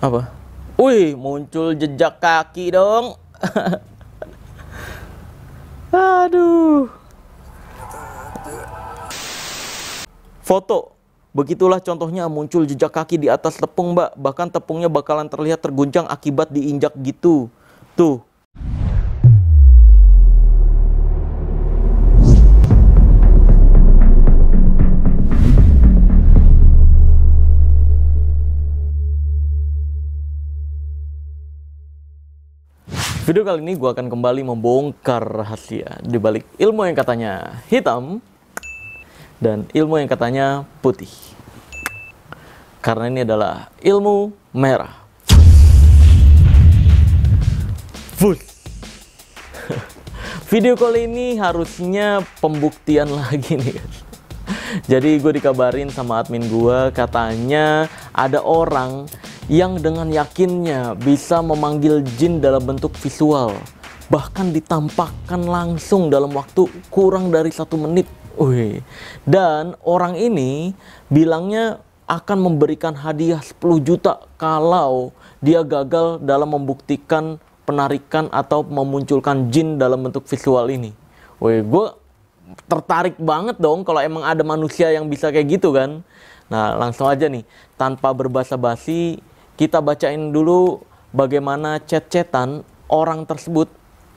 Apa? Wih, muncul jejak kaki dong. Aduh. Foto. Begitulah contohnya muncul jejak kaki di atas tepung, Mbak. Bahkan tepungnya bakalan terlihat terguncang akibat diinjak gitu. Tuh. Video kali ini gue akan kembali membongkar rahasia di balik ilmu yang katanya hitam dan ilmu yang katanya putih. Karena ini adalah ilmu merah. Fus. Video kali ini harusnya pembuktian lagi nih guys. Jadi gue dikabarin sama admin gue, katanya ada orang yang dengan yakinnya bisa memanggil jin dalam bentuk visual, bahkan ditampakkan langsung dalam waktu kurang dari 1 menit. Wih. Dan orang ini bilangnya akan memberikan hadiah 10 juta kalau dia gagal dalam membuktikan penarikan atau memunculkan jin dalam bentuk visual ini. Wih, gue tertarik banget dong kalau emang ada manusia yang bisa kayak gitu kan. Nah, langsung aja nih, tanpa berbasa-basi, kita bacain dulu bagaimana chat-chatan orang tersebut,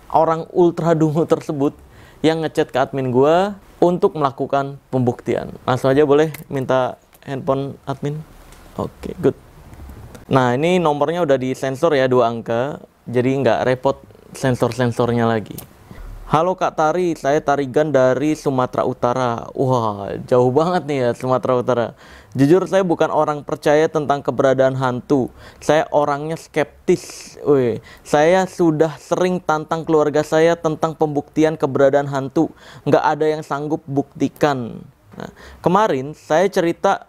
orang ultra dungu tersebut yang ngechat ke admin gua untuk melakukan pembuktian. Langsung aja boleh minta handphone admin? Oke, good. Nah, ini nomornya udah disensor ya, 2 angka, jadi nggak repot sensor-sensornya lagi. Halo Kak Tari, saya Tarigan dari Sumatera Utara. Wah, jauh banget nih ya Sumatera Utara. Jujur saya bukan orang percaya tentang keberadaan hantu. Saya orangnya skeptis. Wih, saya sudah sering tantang keluarga saya tentang pembuktian keberadaan hantu. Nggak ada yang sanggup buktikan. Nah, kemarin saya cerita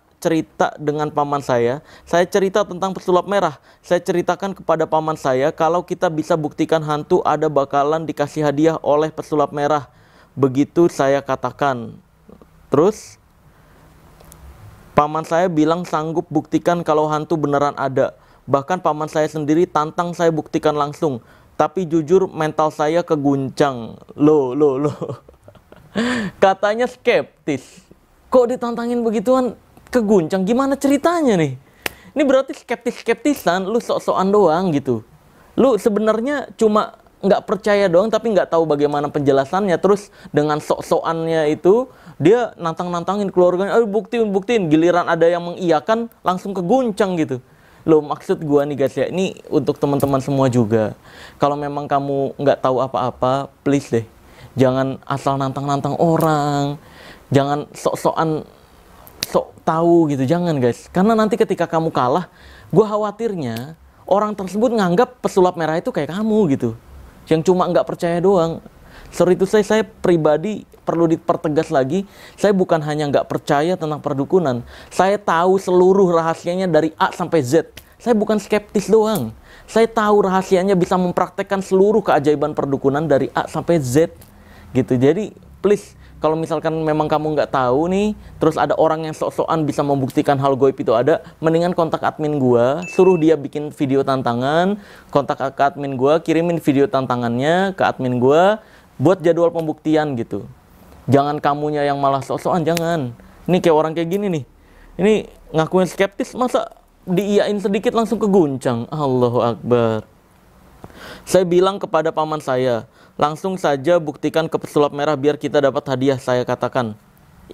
dengan paman saya cerita tentang pesulap merah. Saya ceritakan kepada paman saya kalau kita bisa buktikan hantu ada bakalan dikasih hadiah oleh pesulap merah. Begitu saya katakan. Terus paman saya bilang sanggup buktikan kalau hantu beneran ada. Bahkan paman saya sendiri tantang saya buktikan langsung. Tapi jujur mental saya keguncang. Loh. Katanya skeptis. Kok ditantangin begituan keguncang, gimana ceritanya nih? Ini berarti skeptis-skeptisan, lu sok-sokan doang gitu. Lu sebenarnya cuma nggak percaya doang tapi nggak tahu bagaimana penjelasannya. Terus dengan sok-sokannya itu dia nantang-nantangin keluarganya, ayo buktiin. Giliran ada yang mengiyakan langsung keguncang gitu. Loh, maksud gua nih guys ya, ini untuk teman-teman semua juga. Kalau memang kamu nggak tahu apa-apa, please deh, jangan asal nantang-nantang orang. Jangan sok-sokan sok tahu gitu, jangan guys. Karena nanti ketika kamu kalah, gue khawatirnya orang tersebut nganggap pesulap merah itu kayak kamu gitu, yang cuma nggak percaya doang. Sorry itu saya pribadi perlu dipertegas lagi, saya bukan hanya nggak percaya tentang perdukunan, saya tahu seluruh rahasianya dari A sampai Z. Saya bukan skeptis doang, saya tahu rahasianya bisa mempraktekkan seluruh keajaiban perdukunan dari A sampai Z gitu. Jadi please, kalau misalkan memang kamu nggak tahu nih, terus ada orang yang sok-sokan bisa membuktikan hal goib itu ada, mendingan kontak admin gua, suruh dia bikin video tantangan, kontak ke admin gua, kirimin video tantangannya ke admin gua, buat jadwal pembuktian gitu. Jangan kamunya yang malah sok-sokan, jangan. Ini kayak orang kayak gini nih, ini ngakuin skeptis, masa diiyain sedikit langsung keguncang. Allahu Akbar. Saya bilang kepada paman saya, langsung saja buktikan ke pesulap merah biar kita dapat hadiah, saya katakan.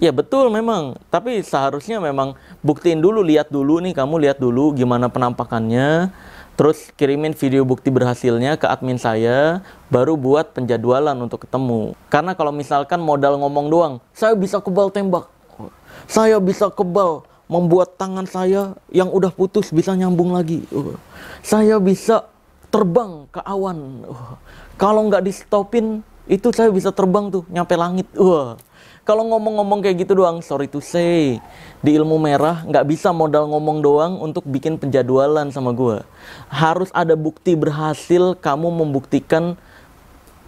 Ya betul memang, tapi seharusnya memang buktiin dulu, lihat dulu nih, kamu lihat dulu gimana penampakannya, terus kirimin video bukti berhasilnya ke admin saya, baru buat penjadwalan untuk ketemu. Karena kalau misalkan modal ngomong doang, saya bisa kebal tembak, saya bisa kebal membuat tangan saya yang udah putus bisa nyambung lagi, saya bisa terbang ke awan. Kalau nggak di stopin, itu saya bisa terbang tuh, nyampe langit. Kalau ngomong-ngomong kayak gitu doang, sorry to say, di ilmu merah nggak bisa modal ngomong doang untuk bikin penjadwalan sama gue. Harus ada bukti berhasil kamu membuktikan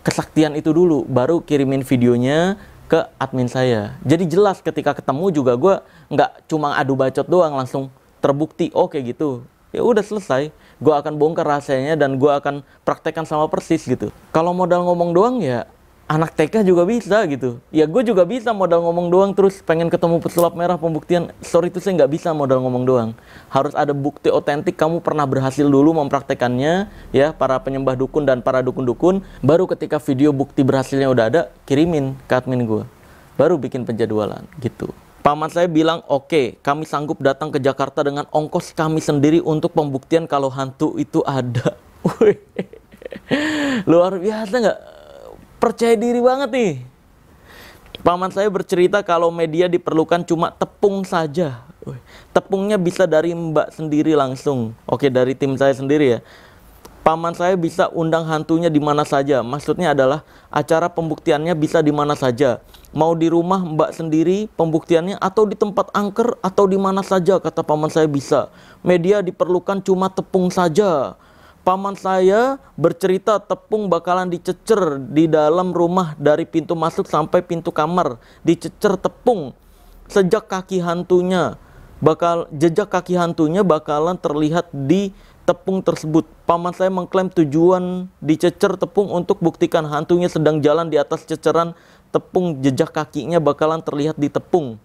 kesaktian itu dulu, baru kirimin videonya ke admin saya. Jadi jelas ketika ketemu juga gue nggak cuma adu bacot doang, langsung terbukti, oh kayak gitu. ya udah selesai. Gue akan bongkar rahasianya dan gue akan praktekkan sama persis gitu. Kalau modal ngomong doang ya anak TK juga bisa gitu. Ya gue juga bisa modal ngomong doang terus pengen ketemu pesulap merah pembuktian. Sorry itu saya nggak bisa modal ngomong doang. Harus ada bukti otentik kamu pernah berhasil dulu mempraktekannya ya, para penyembah dukun dan para dukun-dukun. Baru ketika video bukti berhasilnya udah ada, kirimin ke admin gue. Baru bikin penjadwalan gitu. Paman saya bilang, oke, kami sanggup datang ke Jakarta dengan ongkos kami sendiri untuk pembuktian kalau hantu itu ada. Wih, luar biasa nggak? Percaya diri banget nih. Paman saya bercerita kalau media diperlukan cuma tepung saja. Wih, tepungnya bisa dari mbak sendiri langsung. Oke, dari tim saya sendiri ya. Paman saya bisa undang hantunya di mana saja. Maksudnya adalah acara pembuktiannya bisa di mana saja. Mau di rumah mbak sendiri pembuktiannya atau di tempat angker atau di mana saja, kata paman saya bisa. Media diperlukan cuma tepung saja. Paman saya bercerita tepung bakalan dicecer di dalam rumah dari pintu masuk sampai pintu kamar. Dicecer tepung. Jejak kaki hantunya bakalan terlihat di tepung tersebut. Paman saya mengklaim tujuan dicecer tepung untuk buktikan hantunya sedang jalan di atas ceceran tepung. Jejak kakinya bakalan terlihat di tepung.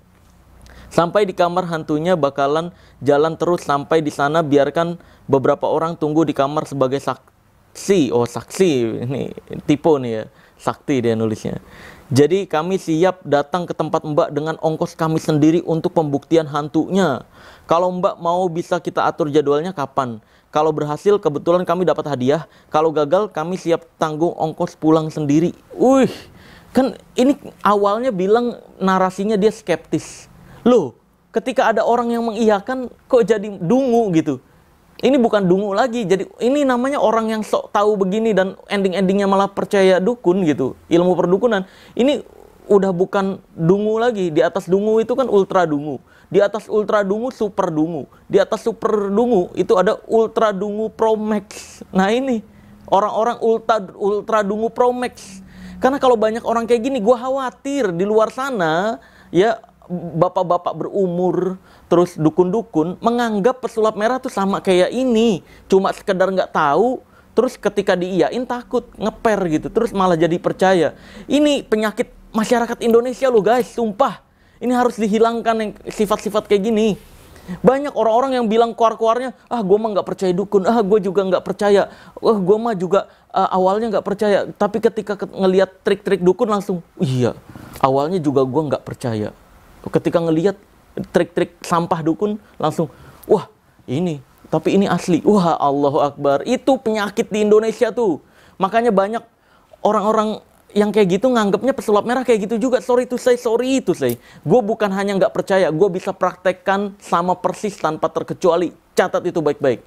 Sampai di kamar hantunya bakalan jalan terus sampai di sana, biarkan beberapa orang tunggu di kamar sebagai saksi. Oh, saksi. Ini tipe nih ya. Sakti dia nulisnya. Jadi kami siap datang ke tempat Mbak dengan ongkos kami sendiri untuk pembuktian hantunya. Kalau Mbak mau bisa kita atur jadwalnya kapan. Kalau berhasil kebetulan kami dapat hadiah. Kalau gagal kami siap tanggung ongkos pulang sendiri. Wih, kan ini awalnya bilang narasinya dia skeptis. Loh, ketika ada orang yang mengiyakan kok jadi dungu gitu. Ini bukan dungu lagi, jadi ini namanya orang yang sok tahu begini dan ending-endingnya malah percaya dukun gitu, ilmu perdukunan. Ini udah bukan dungu lagi, di atas dungu itu kan ultra dungu. Di atas ultra dungu super dungu. Di atas super dungu itu ada ultra dungu pro max. Nah ini orang-orang ultra dungu pro max. Karena kalau banyak orang kayak gini, gue khawatir di luar sana ya bapak-bapak berumur terus dukun-dukun menganggap pesulap merah tuh sama kayak ini, cuma sekedar nggak tahu, terus ketika diiyain takut, ngeper gitu, terus malah jadi percaya. Ini penyakit masyarakat Indonesia loh guys, sumpah. Ini harus dihilangkan yang sifat-sifat kayak gini. Banyak orang-orang yang bilang keluar-keluarnya, gue mah nggak percaya dukun, gue juga nggak percaya, gue mah juga awalnya nggak percaya, tapi ketika ngelihat trik-trik dukun langsung, iya, awalnya juga gue nggak percaya. Ketika ngelihat trik-trik sampah dukun langsung, wah ini, tapi ini asli. Wah, Allahu Akbar. Itu penyakit di Indonesia tuh. Makanya banyak orang-orang yang kayak gitu nganggapnya pesulap merah kayak gitu juga. Sorry to say. Gue bukan hanya nggak percaya, gue bisa praktekkan sama persis tanpa terkecuali. Catat itu baik-baik.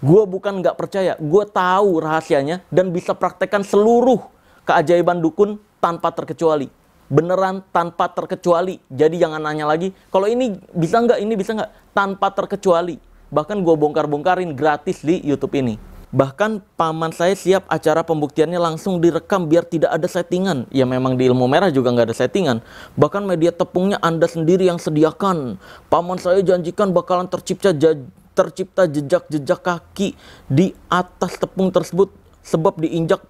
Gue bukan nggak percaya, gue tahu rahasianya dan bisa praktekkan seluruh keajaiban dukun tanpa terkecuali. Beneran tanpa terkecuali. Jadi jangan nanya lagi, kalau ini bisa nggak, ini bisa nggak. Tanpa terkecuali. Bahkan gue bongkar-bongkarin gratis di YouTube ini. Bahkan paman saya siap acara pembuktiannya langsung direkam biar tidak ada settingan. Ya memang di ilmu merah juga nggak ada settingan. Bahkan media tepungnya Anda sendiri yang sediakan. Paman saya janjikan bakalan tercipta jejak-jejak kaki di atas tepung tersebut sebab diinjak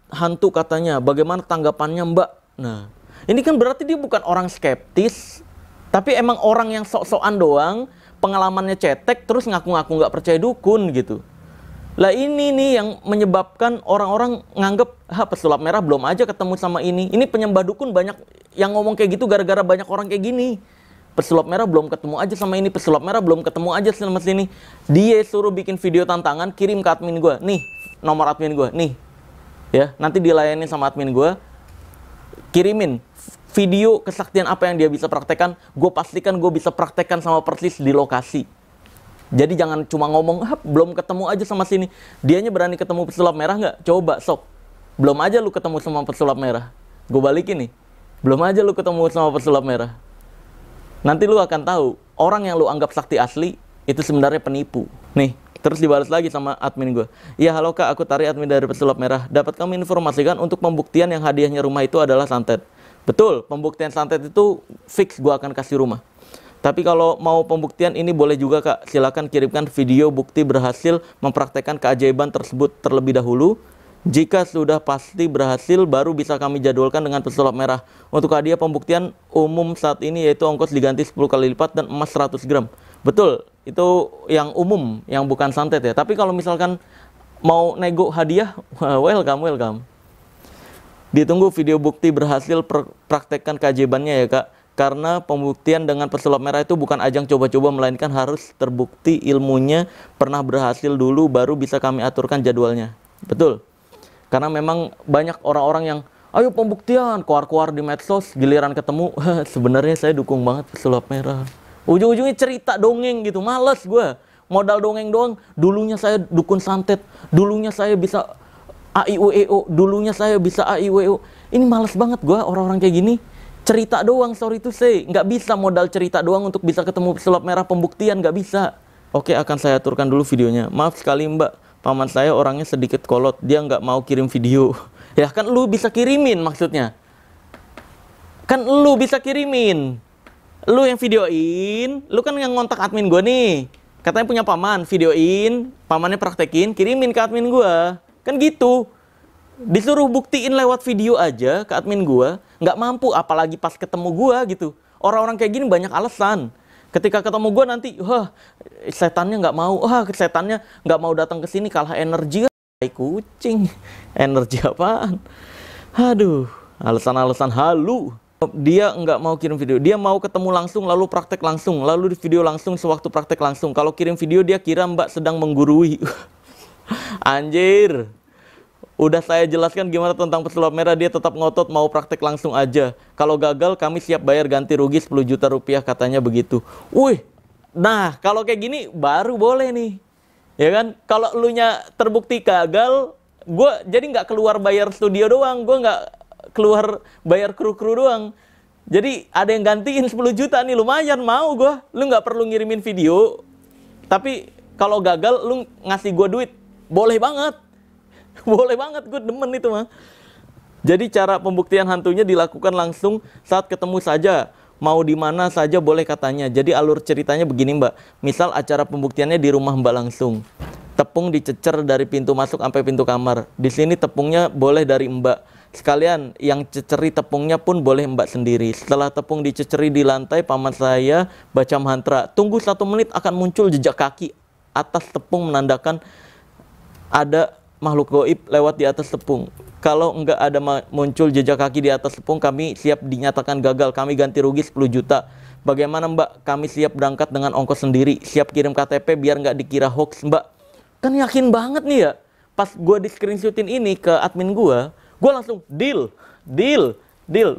hantu katanya. Bagaimana tanggapannya Mbak? Nah, ini kan berarti dia bukan orang skeptis, tapi emang orang yang sok-sokan doang, pengalamannya cetek, terus ngaku-ngaku nggak percaya dukun gitu. Lah ini nih yang menyebabkan orang-orang nganggep, pesulap merah belum aja ketemu sama ini. Ini penyembah dukun banyak yang ngomong kayak gitu gara-gara banyak orang kayak gini. Pesulap merah belum ketemu aja sama ini, pesulap merah belum ketemu aja sama sini. Dia suruh bikin video tantangan, kirim ke admin gue. Nih, nomor admin gue, nih. Ya, nanti dilayani sama admin gue. Kirimin video kesaktian apa yang dia bisa praktekkan, gue pastikan gue bisa praktekkan sama persis di lokasi. Jadi jangan cuma ngomong, belum ketemu aja sama sini. Dianya berani ketemu pesulap merah nggak? Coba sok. Belum aja lu ketemu sama pesulap merah. Gue balikin nih. Belum aja lu ketemu sama pesulap merah. Nanti lu akan tahu, orang yang lu anggap sakti asli, itu sebenarnya penipu. Nih, terus dibalas lagi sama admin gue. Iya, halo kak, aku Tari, admin dari pesulap merah. Dapat kami informasikan untuk pembuktian yang hadiahnya rumah itu adalah santet. Betul, pembuktian santet itu fix gue akan kasih rumah. Tapi kalau mau pembuktian ini boleh juga Kak. Silakan kirimkan video bukti berhasil mempraktekkan keajaiban tersebut terlebih dahulu. Jika sudah pasti berhasil, baru bisa kami jadwalkan dengan pesulap merah. Untuk hadiah pembuktian umum saat ini yaitu ongkos diganti 10 kali lipat dan emas 100 gram. Betul, itu yang umum, yang bukan santet ya. Tapi kalau misalkan mau nego hadiah, welcome, welcome. Ditunggu video bukti berhasil praktekkan keajaibannya ya Kak. Karena pembuktian dengan pesulap merah itu bukan ajang coba-coba, melainkan harus terbukti ilmunya pernah berhasil dulu, baru bisa kami aturkan jadwalnya. Betul. Karena memang banyak orang-orang yang, ayo pembuktian, keluar-keluar di medsos, giliran ketemu, sebenarnya saya dukung banget pesulap merah. Ujung-ujungnya cerita dongeng gitu, males gue. Modal dongeng doang, dulunya saya dukun santet, dulunya saya bisa AIWEO, dulunya saya bisa AIWEO. Ini males banget gue, orang-orang kayak gini. Cerita doang, sorry to say. Nggak bisa modal cerita doang untuk bisa ketemu pesulap merah pembuktian, nggak bisa. Oke, akan saya aturkan dulu videonya. Maaf sekali Mbak, paman saya orangnya sedikit kolot. Dia nggak mau kirim video. Ya kan lu bisa kirimin maksudnya. Kan lu bisa kirimin. Lu yang videoin, lu kan yang ngontak admin gue nih. Katanya punya paman, videoin, pamannya praktekin, kirimin ke admin gue. Kan gitu. Disuruh buktiin lewat video aja ke admin gua, nggak mampu, apalagi pas ketemu gua gitu. Orang-orang kayak gini banyak alasan. Ketika ketemu gua nanti, wah setannya nggak mau, setannya nggak mau datang ke sini, kalah energi. Kucing, energi apaan? Aduh, alasan-alasan halu. Dia nggak mau kirim video, dia mau ketemu langsung, lalu praktek langsung, lalu di video langsung sewaktu praktek langsung. Kalau kirim video dia kira Mbak sedang menggurui. Anjir. Udah saya jelaskan gimana tentang pesulap merah, dia tetap ngotot mau praktek langsung aja. Kalau gagal kami siap bayar ganti rugi 10 juta rupiah, katanya begitu. Wih, nah kalau kayak gini baru boleh nih. Ya kan, kalau elunya terbukti gagal, gue jadi nggak keluar bayar studio doang, gue nggak keluar bayar kru-kru doang. Jadi ada yang gantiin 10 juta nih, lumayan mau gue. Lu nggak perlu ngirimin video, tapi kalau gagal lu ngasih gue duit, boleh banget. Boleh banget, gue demen itu mah. Jadi cara pembuktian hantunya dilakukan langsung saat ketemu saja. Mau di mana saja boleh katanya. Jadi alur ceritanya begini Mbak. Misal acara pembuktiannya di rumah Mbak langsung. Tepung dicecer dari pintu masuk sampai pintu kamar. Di sini tepungnya boleh dari Mbak. Sekalian yang ceceri tepungnya pun boleh Mbak sendiri. Setelah tepung diceceri di lantai, paman saya baca mantra. Tunggu 1 menit akan muncul jejak kaki atas tepung, menandakan ada makhluk gaib lewat di atas tepung. Kalau enggak ada muncul jejak kaki di atas tepung, kami siap dinyatakan gagal. Kami ganti rugi 10 juta. Bagaimana Mbak? Kami siap berangkat dengan ongkos sendiri. Siap kirim KTP biar nggak dikira hoax Mbak. Kan yakin banget nih ya. Pas gue di screenshotin ini ke admin gue langsung deal.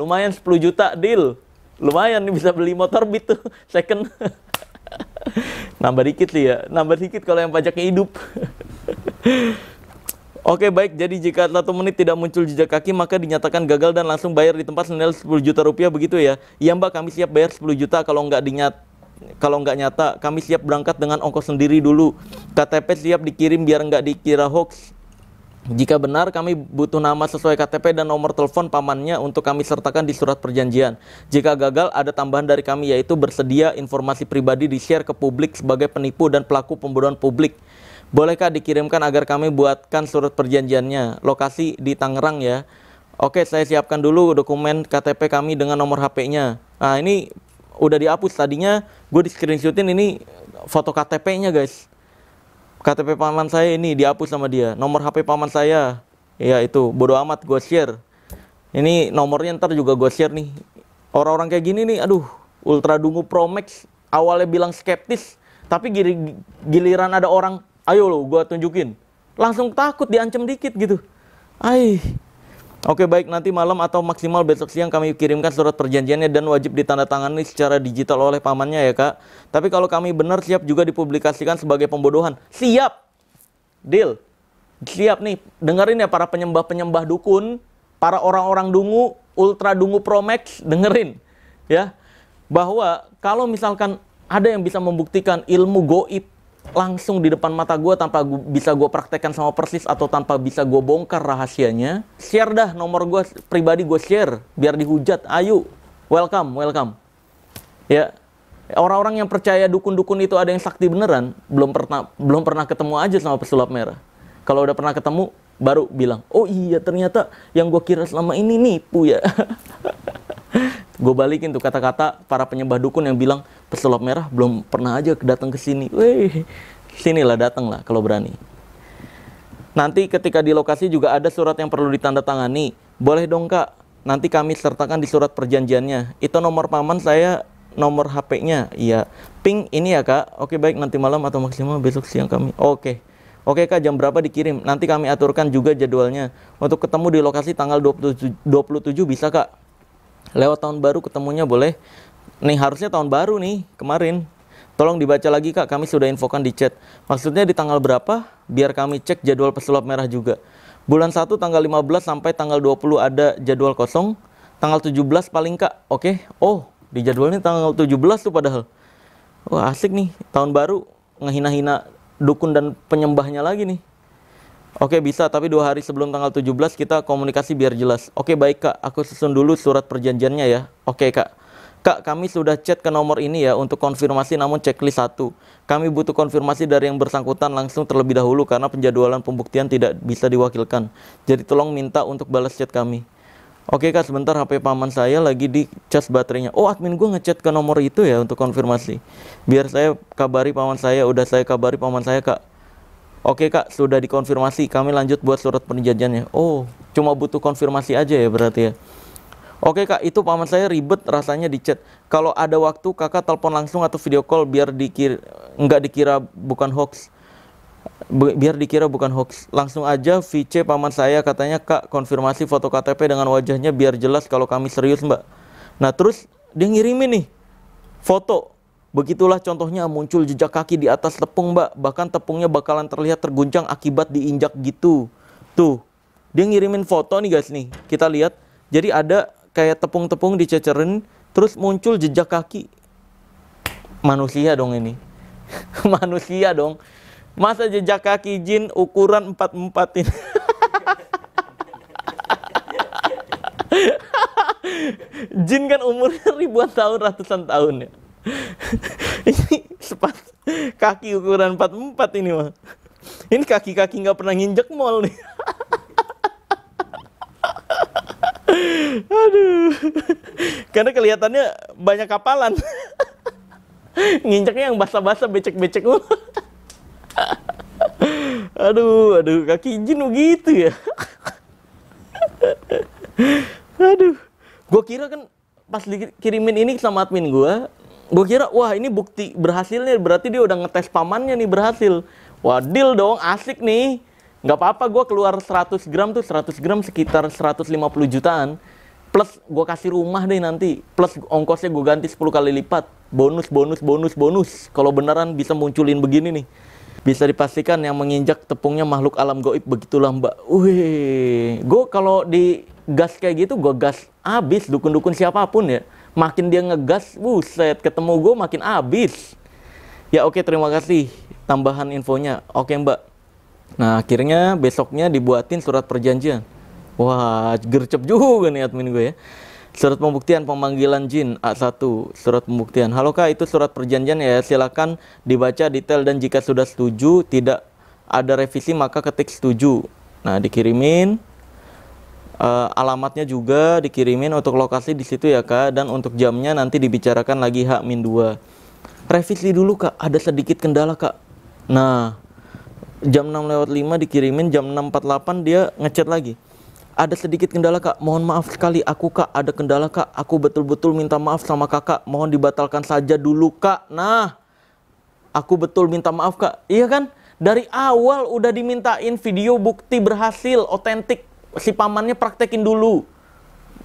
Lumayan 10 juta, deal. Lumayan nih bisa beli motor Beat tuh, second. Nambah dikit sih ya. Nambah dikit kalau yang pajaknya hidup. Oke baik, jadi jika 1 menit tidak muncul jejak kaki maka dinyatakan gagal dan langsung bayar di tempat senilai 10 juta rupiah, begitu ya? Iya Mbak, kami siap bayar 10 juta kalau nggak nyata, kami siap berangkat dengan ongkos sendiri dulu. KTP siap dikirim biar nggak dikira hoax. Jika benar, kami butuh nama sesuai KTP dan nomor telepon pamannya untuk kami sertakan di surat perjanjian. Jika gagal, ada tambahan dari kami yaitu bersedia informasi pribadi di-share ke publik sebagai penipu dan pelaku pembodohan publik. Bolehkah dikirimkan agar kami buatkan surat perjanjiannya? Lokasi di Tangerang ya. Oke, saya siapkan dulu dokumen KTP kami dengan nomor HP-nya. Nah, ini udah dihapus. Tadinya gue di screenshotin ini foto KTP-nya guys. KTP paman saya ini dihapus sama dia. Nomor HP paman saya, ya itu, bodo amat gue share. Ini nomornya ntar juga gue share nih. Orang-orang kayak gini nih, aduh, Ultra Dungu Pro Max. Awalnya bilang skeptis, tapi giliran ada orang, ayo lo, gue tunjukin. Langsung takut, diancam dikit gitu. Oke baik, nanti malam atau maksimal besok siang kami kirimkan surat perjanjiannya dan wajib ditandatangani secara digital oleh pamannya ya Kak. Tapi kalau kami benar siap juga dipublikasikan sebagai pembodohan. Siap! Deal! Siap nih, dengerin ya para penyembah-penyembah dukun, para orang-orang dungu, Ultra Dungu Pro Max, dengerin. Ya, bahwa kalau misalkan ada yang bisa membuktikan ilmu goib langsung di depan mata gue tanpa bisa gue praktekkan sama persis atau tanpa bisa gue bongkar rahasianya, share dah nomor gue pribadi, gue share biar dihujat. Ayo, welcome ya. Orang-orang yang percaya dukun-dukun itu ada yang sakti beneran, belum pernah ketemu aja sama pesulap merah. Kalau udah pernah ketemu, baru bilang, oh iya ternyata yang gue kira selama ini nipu ya. Gue balikin tuh kata-kata para penyembah dukun yang bilang pesulap merah belum pernah aja datang ke sini. Weh, sinilah datang lah kalau berani. Nanti ketika di lokasi juga ada surat yang perlu ditandatangani. Boleh dong kak, nanti kami sertakan di surat perjanjiannya. Itu nomor paman saya, nomor HP-nya. Iya, ping ini ya kak. Oke baik, nanti malam atau maksimal besok siang kami. Oke kak, jam berapa dikirim? Nanti kami aturkan juga jadwalnya. Untuk ketemu di lokasi tanggal 27 bisa kak. Lewat tahun baru ketemunya boleh. Nih harusnya tahun baru nih, kemarin. Tolong dibaca lagi kak, kami sudah infokan di chat. Maksudnya di tanggal berapa? Biar kami cek jadwal pesulap merah juga. Bulan 1 tanggal 15 sampai tanggal 20 ada jadwal kosong. Tanggal 17 paling kak. Oke. Oh, di jadwalnya tanggal 17 tuh padahal. Wah asik nih, tahun baru ngehina-hina dukun dan penyembahnya lagi nih. Oke bisa, tapi 2 hari sebelum tanggal 17 kita komunikasi biar jelas. Oke baik kak, aku susun dulu surat perjanjiannya ya. Oke kak. Kak, kami sudah chat ke nomor ini ya untuk konfirmasi namun checklist 1. Kami butuh konfirmasi dari yang bersangkutan langsung terlebih dahulu karena penjadwalan pembuktian tidak bisa diwakilkan. Jadi tolong minta untuk balas chat kami. Oke kak, sebentar HP paman saya lagi di cas baterainya. Oh admin gue ngechat ke nomor itu ya untuk konfirmasi. Biar saya kabari paman saya, udah saya kabari paman saya kak. Oke kak, sudah dikonfirmasi, kami lanjut buat surat perjanjiannya. Oh, cuma butuh konfirmasi aja ya berarti ya. Oke kak, itu paman saya ribet rasanya di chat. Kalau ada waktu kakak telepon langsung atau video call biar nggak dikira bukan hoax. Biar dikira bukan hoax. Langsung aja VC paman saya katanya kak konfirmasi foto KTP dengan wajahnya biar jelas kalau kami serius mbak. Nah terus dia ngirimin nih foto. Begitulah contohnya muncul jejak kaki di atas tepung mbak. Bahkan tepungnya bakalan terlihat terguncang akibat diinjak gitu. Tuh, dia ngirimin foto nih guys nih. Kita lihat. Jadi ada kayak tepung-tepung dicecerin, terus muncul jejak kaki. Manusia dong ini. Manusia dong. Masa jejak kaki jin ukuran 44 ini. Jin kan umurnya ribuan tahun, ratusan tahun ya. Ini kaki ukuran 44 ini mah. Ini kaki-kaki nggak pernah nginjek mall nih. Aduh. Karena kelihatannya banyak kapalan. Nginjeknya yang basah-basah, becek-becek mulu. Aduh, kaki jin begitu ya. Aduh. Gue kira kan pas dikirimin ini sama admin gue kira wah ini bukti berhasilnya, berarti dia udah ngetes pamannya nih berhasil. Wah deal dong, asik nih. Nggak apa-apa gue keluar 100 gram tuh, 100 gram sekitar 150 jutaan. Plus gue kasih rumah deh nanti. Plus ongkosnya gue ganti 10 kali lipat. Bonus. Kalau beneran bisa munculin begini nih. Bisa dipastikan yang menginjak tepungnya makhluk alam gaib, begitulah mbak. Wih, gue kalau di gas kayak gitu, gue gas abis dukun-dukun siapapun ya. Makin dia ngegas, buset, ketemu gue makin abis. Ya oke, terima kasih tambahan infonya. Oke mbak. Nah akhirnya besoknya dibuatin surat perjanjian. Wah gercep juga nih admin gue ya. Surat pembuktian pemanggilan jin A1. Surat pembuktian. Halo kak, itu surat perjanjian ya. Silakan dibaca detail dan jika sudah setuju tidak ada revisi maka ketik setuju. Nah dikirimin. Alamatnya juga dikirimin untuk lokasi di situ ya kak, dan untuk jamnya nanti dibicarakan lagi H-2. Revisi dulu kak, ada sedikit kendala kak. Nah jam 6:05 dikirimin, jam 6:48 dia ngechat lagi. Ada sedikit kendala kak, mohon maaf sekali aku kak, ada kendala kak, aku betul-betul minta maaf sama kakak, mohon dibatalkan saja dulu kak. Nah aku betul minta maaf kak. Iya kan, dari awal udah dimintain video bukti berhasil, otentik. Si pamannya praktekin dulu.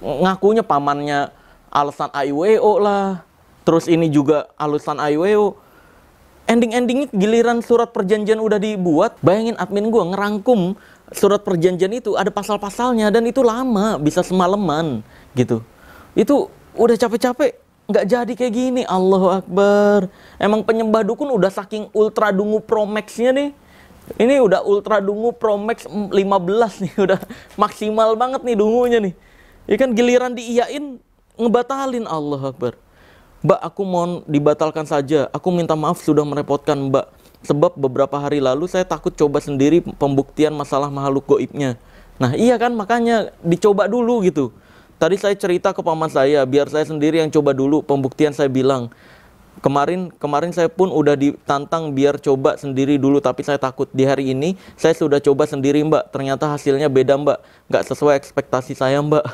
Ngakunya pamannya alasan AIWO lah. Terus ini juga alasan AIWO. Ending-endingnya giliran surat perjanjian udah dibuat. Bayangin admin gue ngerangkum surat perjanjian itu, ada pasal-pasalnya. Dan itu lama, bisa semalaman gitu. Itu udah capek-capek nggak jadi kayak gini. Allahu Akbar. Emang penyembah dukun udah saking ultra dungu Pro Max-nya nih. Ini udah Ultra Dungu Pro Max 15 nih, udah maksimal banget nih dungunya nih. Ya kan giliran diiyain ngebatalin, Allah Akbar. Mbak, aku mohon dibatalkan saja. Aku minta maaf sudah merepotkan Mbak. Sebab beberapa hari lalu saya takut coba sendiri pembuktian masalah makhluk goibnya. Nah iya kan, makanya dicoba dulu gitu. Tadi saya cerita ke paman saya, biar saya sendiri yang coba dulu pembuktian. Saya bilang, kemarin saya pun udah ditantang biar coba sendiri dulu, tapi saya takut. Di hari ini saya sudah coba sendiri Mbak, ternyata hasilnya beda Mbak, nggak sesuai ekspektasi saya Mbak.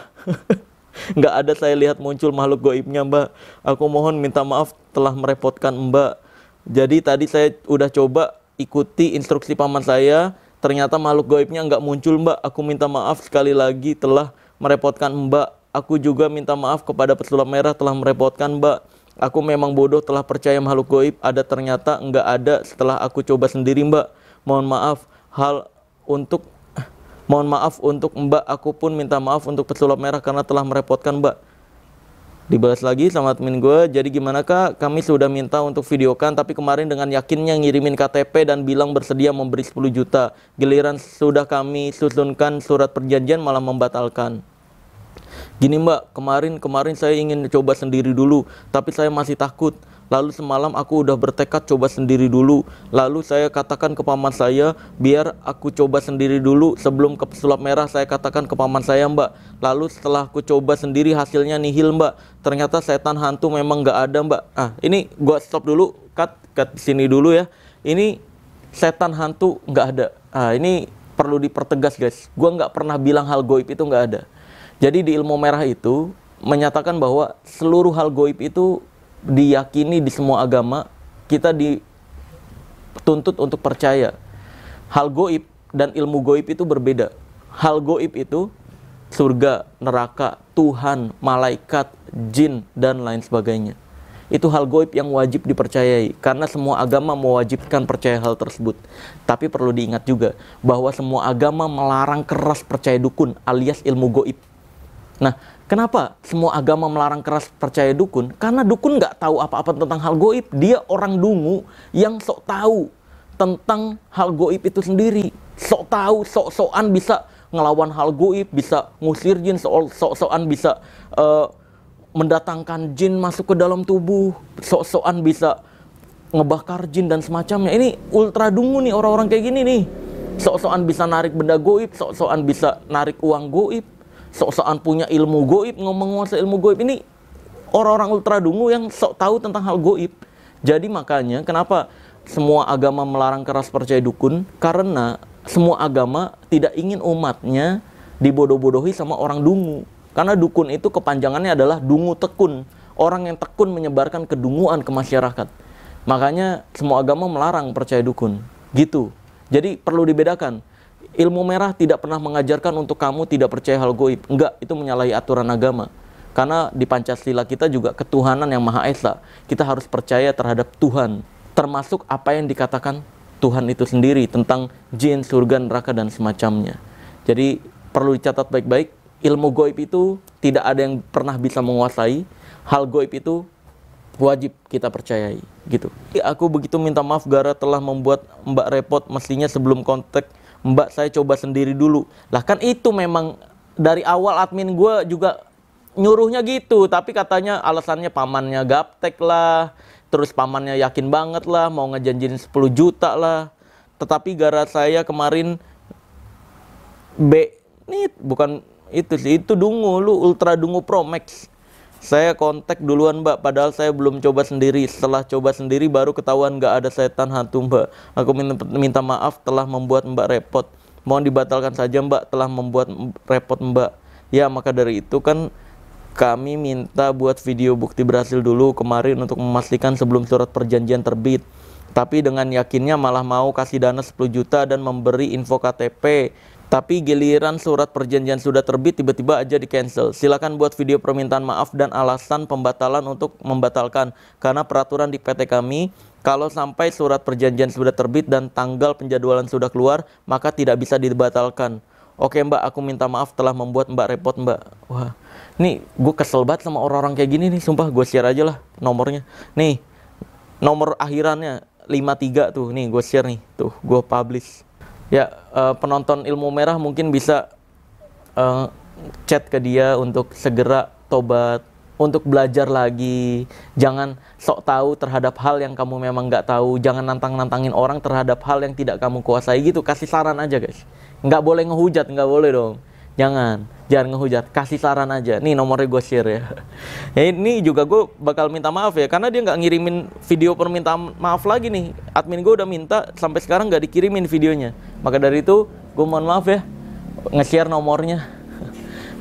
Nggak ada saya lihat muncul makhluk goibnya Mbak. Aku mohon minta maaf telah merepotkan Mbak. Jadi tadi saya udah coba ikuti instruksi paman saya, ternyata makhluk goibnya nggak muncul Mbak. Aku minta maaf sekali lagi telah merepotkan Mbak. Aku juga minta maaf kepada pesulap merah telah merepotkan Mbak. Aku memang bodoh telah percaya makhluk goib ada, ternyata nggak ada setelah aku coba sendiri Mbak. Mohon maaf untuk Mbak. Aku pun minta maaf untuk pesulap merah karena telah merepotkan Mbak. Dibalas lagi sama admin gue, jadi gimana Kak? Kami sudah minta untuk videokan, tapi kemarin dengan yakinnya ngirimin KTP dan bilang bersedia memberi 10 juta. Giliran sudah kami susunkan surat perjanjian malah membatalkan. Gini Mbak, kemarin saya ingin coba sendiri dulu, tapi saya masih takut. Lalu semalam aku udah bertekad coba sendiri dulu. Lalu saya katakan ke paman saya, biar aku coba sendiri dulu. Sebelum ke pesulap merah saya katakan ke paman saya Mbak. Lalu setelah aku coba sendiri hasilnya nihil Mbak. Ternyata setan hantu memang nggak ada Mbak. Ini gua stop dulu, cut sini dulu ya. Ini setan hantu nggak ada. Ini perlu dipertegas guys. Gua nggak pernah bilang hal goib itu nggak ada. Jadi di ilmu merah itu menyatakan bahwa seluruh hal goib itu diyakini di semua agama. Kita dituntut untuk percaya. Hal goib dan ilmu goib itu berbeda. Hal goib itu surga, neraka, Tuhan, malaikat, jin, dan lain sebagainya. Itu hal goib yang wajib dipercayai, karena semua agama mewajibkan percaya hal tersebut. Tapi perlu diingat juga bahwa semua agama melarang keras percaya dukun alias ilmu goib. Nah, kenapa semua agama melarang keras percaya dukun? Karena dukun nggak tahu apa-apa tentang hal goib. Dia orang dungu yang sok tahu tentang hal goib itu sendiri. Sok tahu, sok-sokan bisa ngelawan hal goib, bisa ngusir jin, sok-sokan bisa mendatangkan jin masuk ke dalam tubuh, sok-sokan bisa ngebakar jin dan semacamnya. Ini ultra dungu nih orang-orang kayak gini nih. Sok-sokan bisa narik benda goib, sok-sokan bisa narik uang goib, sok-sokan punya ilmu goib, menguasai ilmu goib. Ini orang-orang ultra dungu yang sok tahu tentang hal goib. Jadi makanya kenapa semua agama melarang keras percaya dukun? Karena semua agama tidak ingin umatnya dibodoh-bodohi sama orang dungu. Karena dukun itu kepanjangannya adalah dungu tekun. Orang yang tekun menyebarkan kedunguan ke masyarakat. Makanya semua agama melarang percaya dukun. Gitu. Jadi perlu dibedakan. Ilmu merah tidak pernah mengajarkan untuk kamu tidak percaya hal goib. Enggak, itu menyalahi aturan agama. Karena di Pancasila kita juga ketuhanan yang Maha Esa. Kita harus percaya terhadap Tuhan. Termasuk apa yang dikatakan Tuhan itu sendiri tentang jin, surga, neraka, dan semacamnya. Jadi perlu dicatat baik-baik. Ilmu goib itu tidak ada yang pernah bisa menguasai. Hal goib itu wajib kita percayai. Gitu. Aku begitu minta maaf gara telah membuat Mbak repot. Mestinya sebelum kontak Mbak saya coba sendiri dulu. Lah kan itu memang dari awal admin gue juga nyuruhnya gitu. Tapi katanya alasannya pamannya gaptek lah. Terus pamannya yakin banget lah mau ngejanjiin 10 juta lah. Tetapi gara saya kemarin bukan itu sih. Itu dungu, lu ultra dungu Pro Max. Saya kontak duluan Mbak, padahal saya belum coba sendiri. Setelah coba sendiri baru ketahuan nggak ada setan hantu Mbak. Aku minta maaf telah membuat Mbak repot. Mohon dibatalkan saja Mbak telah membuat repot Mbak. Ya maka dari itu kan kami minta buat video bukti berhasil dulu kemarin untuk memastikan sebelum surat perjanjian terbit. Tapi dengan yakinnya malah mau kasih dana 10 juta dan memberi info KTP. Tapi giliran surat perjanjian sudah terbit tiba-tiba aja di cancel. Silakan buat video permintaan maaf dan alasan pembatalan untuk membatalkan. Karena peraturan di PT kami, kalau sampai surat perjanjian sudah terbit dan tanggal penjadwalan sudah keluar, maka tidak bisa dibatalkan. Oke Mbak, aku minta maaf telah membuat Mbak repot Mbak. Wah, nih gue kesel banget sama orang-orang kayak gini nih. Sumpah gue share aja lah nomornya. Nih, nomor akhirannya 53 tuh. Nih gue share nih. Tuh, gue publish. Ya, penonton ilmu merah mungkin bisa chat ke dia untuk segera tobat untuk belajar lagi. Jangan sok tahu terhadap hal yang kamu memang nggak tahu. Jangan nantang-nantangin orang terhadap hal yang tidak kamu kuasai gitu. Kasih saran aja guys. Nggak boleh ngehujat, nggak boleh dong. Jangan ngehujat. Kasih saran aja. Nih nomornya gue share ya. Ya ini juga gue bakal minta maaf ya. Karena dia nggak ngirimin video permintaan maaf lagi nih. Admin gue udah minta, sampai sekarang nggak dikirimin videonya. Maka dari itu gue mohon maaf ya. Nge-share nomornya.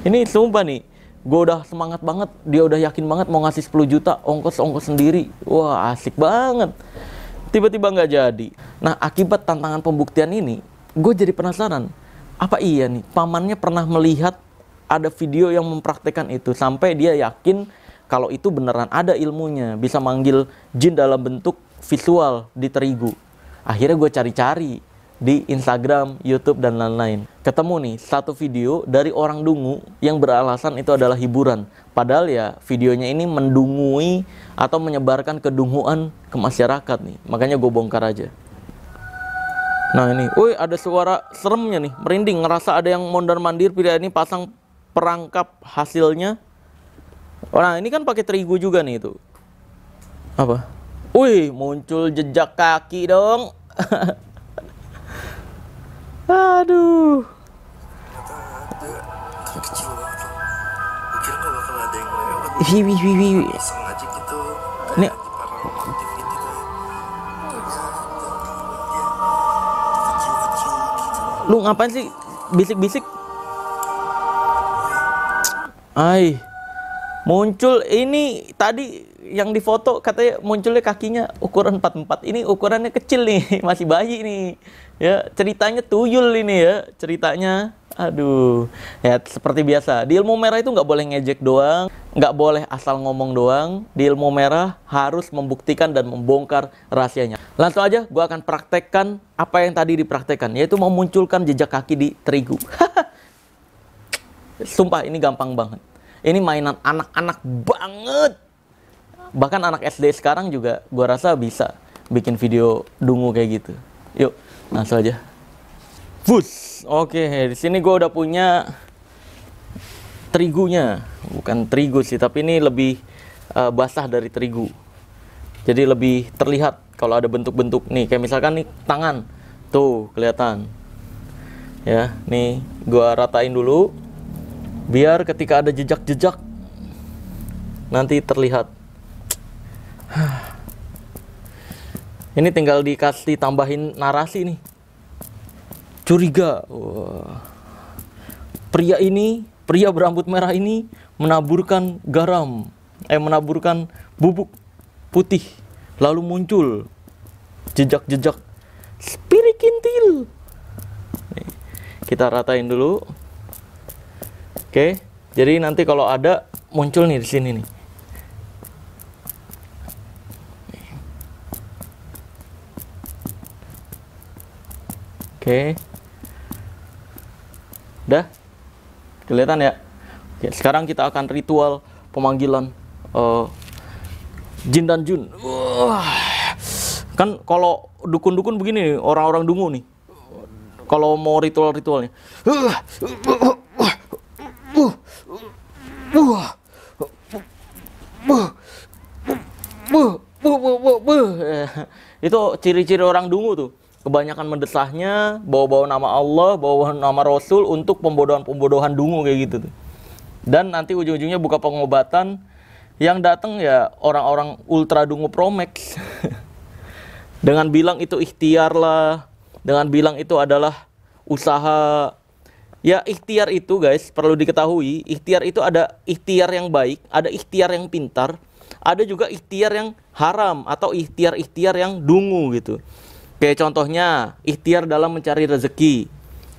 Ini sumpah nih. Gue udah semangat banget, dia udah yakin banget mau ngasih 10 juta, ongkos sendiri. Wah, asik banget. Tiba-tiba nggak jadi. Nah, akibat tantangan pembuktian ini, gue jadi penasaran. Apa iya nih, pamannya pernah melihat ada video yang mempraktekkan itu, sampai dia yakin kalau itu beneran ada ilmunya, bisa manggil jin dalam bentuk visual di terigu. Akhirnya gue cari-cari di Instagram, YouTube, dan lain-lain. Ketemu nih satu video dari orang dungu yang beralasan itu adalah hiburan. Padahal ya videonya ini mendungui atau menyebarkan kedunguan ke masyarakat nih. Makanya gue bongkar aja. Nah ini, woi ada suara seremnya nih, merinding. Ngerasa ada yang mondar-mandir, pilih ini pasang perangkap hasilnya. Nah ini kan pakai terigu juga nih itu. Apa? Wih, muncul jejak kaki dong. Aduh. Kecil banget loh. Gue kira gak bakal ada yang lewat. Wih. Iseng aja gitu. Nih. Kayak paranormal activity tuh. Kecil-kecil gitu. Lu ngapain sih bisik-bisik? Ay, muncul ini tadi yang difoto katanya munculnya kakinya ukuran 44. Ini ukurannya kecil nih, masih bayi nih. Ya, ceritanya tuyul ini ya, ceritanya. Aduh, ya seperti biasa. Di ilmu merah itu nggak boleh ngejek doang, nggak boleh asal ngomong doang. Di ilmu merah harus membuktikan dan membongkar rahasianya. Langsung aja, gue akan praktekkan apa yang tadi dipraktekkan, yaitu memunculkan jejak kaki di terigu. Sumpah ini gampang banget. Ini mainan anak-anak banget. Bahkan anak SD sekarang juga gue rasa bisa bikin video dungu kayak gitu. Yuk, langsung aja. Bus. Oke, di sini gue udah punya terigunya. Bukan terigu sih, tapi ini lebih basah dari terigu. Jadi lebih terlihat kalau ada bentuk-bentuk nih. Kayak misalkan nih tangan. Tuh, kelihatan. Ya, nih gue ratain dulu. Biar ketika ada jejak-jejak nanti terlihat. Ini tinggal dikasih tambahin narasi nih. Curiga. Wah. Pria berambut merah ini menaburkan menaburkan bubuk putih. Lalu muncul jejak-jejak spirikintil. Nih, kita ratain dulu. Oke, jadi nanti kalau ada muncul nih di sini nih. Oke. Udah? Kelihatan ya? Oke, sekarang kita akan ritual pemanggilan jin dan jun. Kan kalau dukun-dukun begini nih, orang-orang dungu nih. Kalau mau ritual-ritualnya. Itu ciri-ciri orang dungu tuh. Kebanyakan mendesahnya, bawa-bawa nama Allah, bawa nama Rasul untuk pembodohan-pembodohan dungu kayak gitu tuh. Dan nanti ujung-ujungnya buka pengobatan, yang datang ya orang-orang ultra dungu Promax. Dengan bilang itu ikhtiar lah, dengan bilang itu adalah usaha. Ya ikhtiar itu guys, perlu diketahui, ikhtiar itu ada ikhtiar yang baik, ada ikhtiar yang pintar, ada juga ikhtiar yang haram atau ikhtiar-ikhtiar yang dungu gitu. Kayak contohnya, ikhtiar dalam mencari rezeki.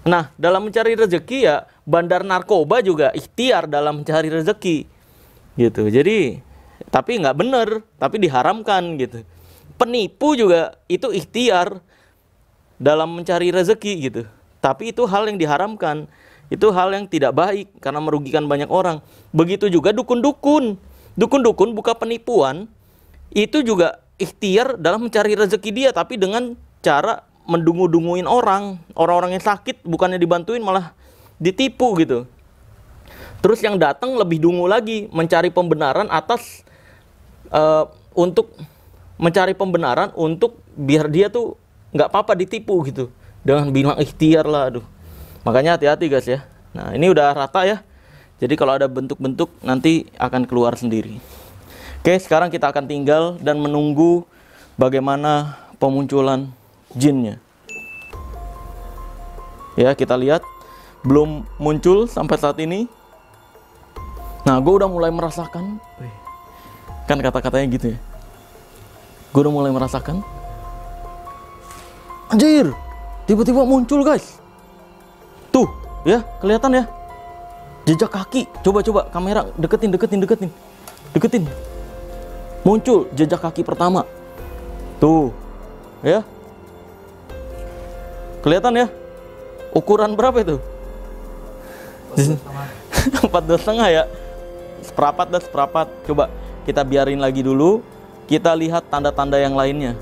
Nah, dalam mencari rezeki ya, bandar narkoba juga ikhtiar dalam mencari rezeki. Gitu. Jadi, tapi nggak bener, tapi diharamkan gitu. Penipu juga itu ikhtiar dalam mencari rezeki gitu. Tapi itu hal yang diharamkan. Itu hal yang tidak baik karena merugikan banyak orang. Begitu juga dukun-dukun. Dukun-dukun buka penipuan, itu juga ikhtiar dalam mencari rezeki dia, tapi dengan cara mendungu-dunguin orang yang sakit, bukannya dibantuin malah ditipu gitu. Terus yang datang lebih dungu lagi, mencari pembenaran atas untuk mencari pembenaran untuk biar dia tuh nggak apa-apa ditipu gitu. Dengan bilang ikhtiar lah, aduh. Makanya hati-hati guys ya. Nah ini udah rata ya. Jadi kalau ada bentuk-bentuk nanti akan keluar sendiri. Oke, sekarang kita akan tinggal dan menunggu bagaimana pemunculan jinnya. Ya, kita lihat belum muncul sampai saat ini. Nah, gue udah mulai merasakan, kan kata-katanya gitu ya. Gue udah mulai merasakan. Anjir, tiba-tiba muncul guys. Tuh, ya, kelihatan ya. Jejak kaki. Coba kamera deketin. Muncul jejak kaki pertama. Tuh, ya. Kelihatan ya. Ukuran berapa itu? 4,5 ya. Seperapat. Coba kita biarin lagi dulu. Kita lihat tanda-tanda yang lainnya.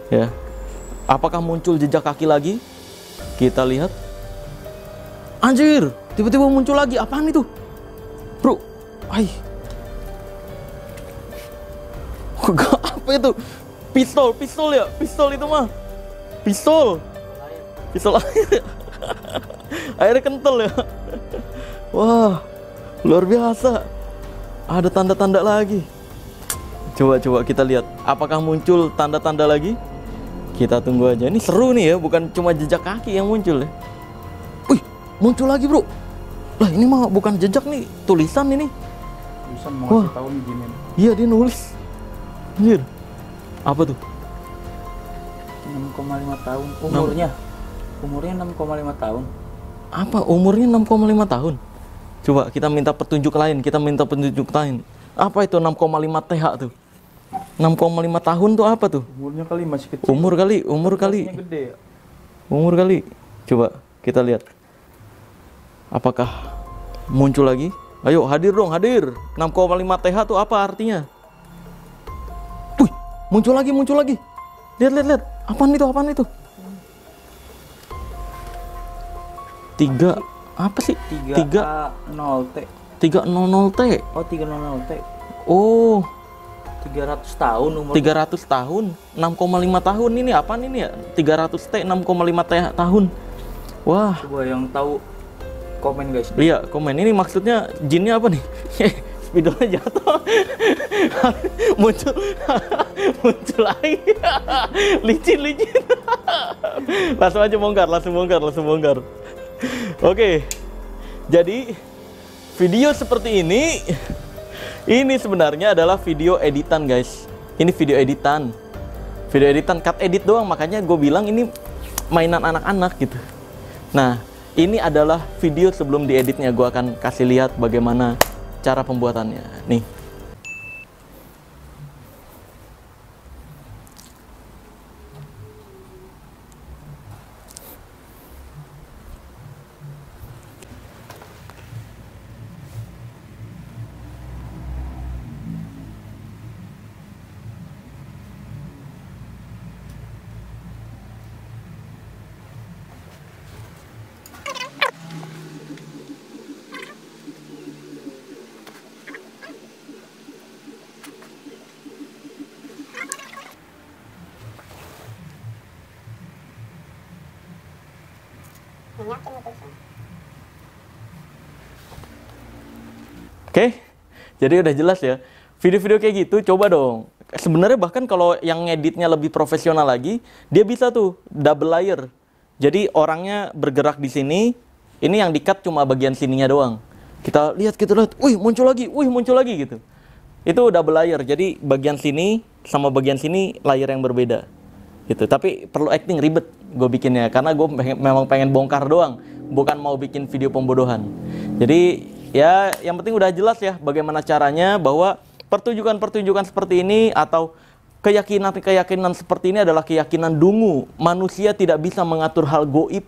Ya. Apakah muncul jejak kaki lagi? Kita lihat. Anjir, tiba-tiba muncul lagi. Apaan itu? Bro, apa itu? Pistol ya? Pistol itu mah. Pistol air. Airnya kental ya. Wah, luar biasa. Ada tanda-tanda lagi. Coba kita lihat. Apakah muncul tanda-tanda lagi? Kita tunggu aja. Ini seru nih ya, bukan cuma jejak kaki yang muncul ya. Wih, muncul lagi bro. Lah ini mah bukan jejak nih, tulisan ini. Tulisan mau ngasih tahu nih gini. Iya, dia nulis. Anjir. Apa tuh? 6,5 tahun umurnya 6,5 tahun. Apa umurnya 6,5 tahun? Coba kita minta petunjuk lain. Apa itu 6,5 TH tuh? 6,5 tahun tuh apa tuh? Umurnya kali masih kecil. Umur kali. Gede ya? Umur kali. Coba kita lihat. Apakah muncul lagi? Ayo hadir dong, hadir. 6,5 TH tuh apa artinya? Wih, muncul lagi. Lihat. Apaan itu? 3 apa sih? 300T. 300T. Oh, 300T. Oh, 300 tahun umur. 300 tahun. 6,5 tahun ini apaan ini ya? 300T 6,5 tahun. Wah. Coba yang tahu komen guys. Iya, komen. Ini maksudnya jinnya apa nih? Spidolnya jatuh. muncul lagi. licin. Langsung aja bongkar. Oke. Jadi video seperti ini sebenarnya adalah video editan guys. Ini video editan cut edit doang, makanya gue bilang ini mainan anak-anak gitu. Nah, ini adalah video sebelum dieditnya. Gue akan kasih lihat bagaimana cara pembuatannya. Nih. Oke, jadi udah jelas ya. Video-video kayak gitu coba dong. Sebenarnya bahkan kalau yang ngeditnya lebih profesional lagi, dia bisa tuh double layer. Jadi orangnya bergerak di sini, ini yang di-cut cuma bagian sininya doang. Kita lihat, wih muncul lagi gitu. Itu double layer. Jadi bagian sini sama bagian sini layer yang berbeda. Gitu. Tapi perlu acting ribet gue bikinnya, karena gue memang pengen bongkar doang, bukan mau bikin video pembodohan. Jadi ya yang penting udah jelas ya bagaimana caranya, bahwa pertunjukan seperti ini atau keyakinan seperti ini adalah keyakinan dungu. Manusia tidak bisa mengatur hal goib.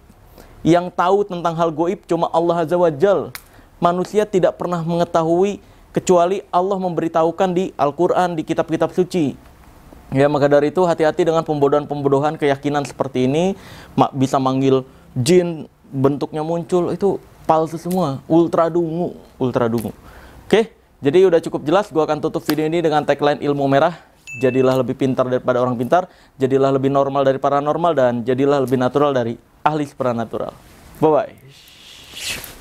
Yang tahu tentang hal goib cuma Allah Azza wa Jal. Manusia tidak pernah mengetahui kecuali Allah memberitahukan di Al-Quran, di kitab-kitab suci. Ya, maka dari itu hati-hati dengan pembodohan-pembodohan keyakinan seperti ini. Bisa manggil jin, bentuknya muncul, itu palsu semua, ultra dungu. Oke, jadi udah cukup jelas. Gua akan tutup video ini dengan tagline ilmu merah. Jadilah lebih pintar daripada orang pintar, jadilah lebih normal dari paranormal, dan jadilah lebih natural dari ahli supranatural. Bye-bye.